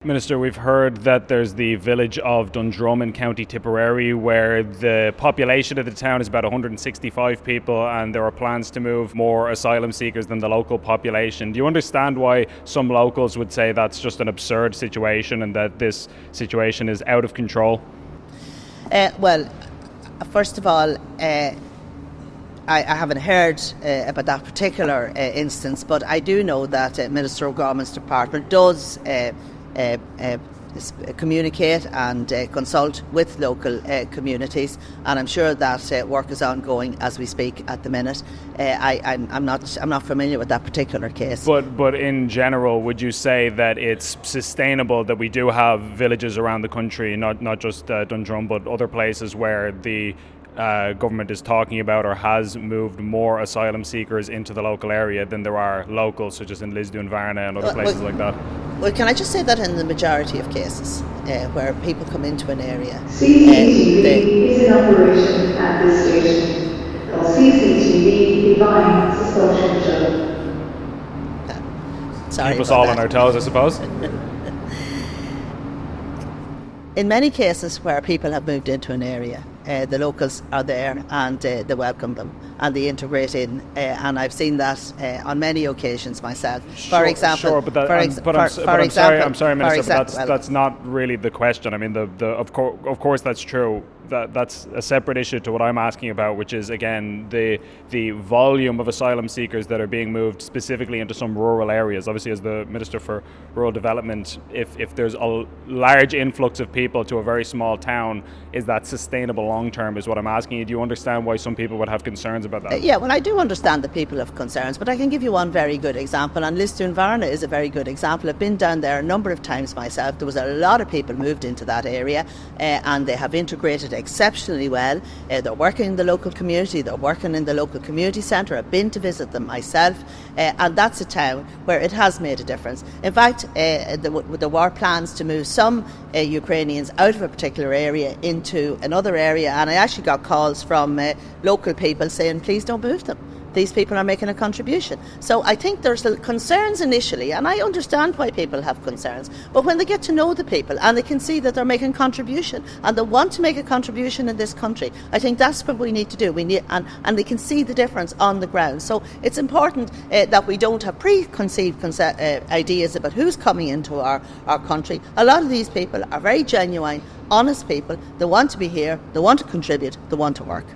Minister, we've heard that there's the village of Dundrum in County Tipperary where the population of the town is about 165 people and there are plans to move more asylum seekers than the local population. Do you understand why some locals would say that's just an absurd situation and that this situation is out of control? Well, first of all, I haven't heard about that particular instance, but I do know that Minister O'Gorman's department does communicate and consult with local communities, and I'm sure that work is ongoing as we speak at the minute. I'm not familiar with that particular case. But in general, would you say that it's sustainable that we do have villages around the country, not just Dundrum, but other places where the government is talking about or has moved more asylum seekers into the local area than there are locals, such as in Lisdoon, Varna and other places like that? Well, can I just say that in the majority of cases where people come into an area, CCTV is in operation at this station. Call CCTV Divine Social Show. Sorry, keep us all on our toes, I suppose. In many cases where people have moved into an area, the locals are there and they welcome them and they integrate in, and I've seen that on many occasions myself. For example, I'm sorry, Minister, but that's not really the question. I mean, of course that's true. That's a separate issue to what I'm asking about, which is again the volume of asylum seekers that are being moved specifically into some rural areas. Obviously, as the Minister for Rural Development, if there's a large influx of people to a very small town, is that sustainable long term? Is what I'm asking you. Do you understand why some people would have concerns about that? Yeah, well, I do understand that people have concerns, but I can give you one very good example, and Lisdoon Varna is a very good example. I've been down there a number of times myself. There was a lot of people moved into that area, and they have integrated exceptionally well. They're working in the local community, they're working in the local community centre. I've been to visit them myself, and that's a town where it has made a difference. In fact, there were plans to move some Ukrainians out of a particular area into another area, and I actually got calls from local people saying, please don't move them. These people are making a contribution. So I think there's concerns initially, and I understand why people have concerns. But when they get to know the people and they can see that they're making a contribution and they want to make a contribution in this country, I think that's what we need to do. And they can see the difference on the ground. So it's important that we don't have preconceived ideas about who's coming into our country. A lot of these people are very genuine, honest people. They want to be here, they want to contribute, they want to work.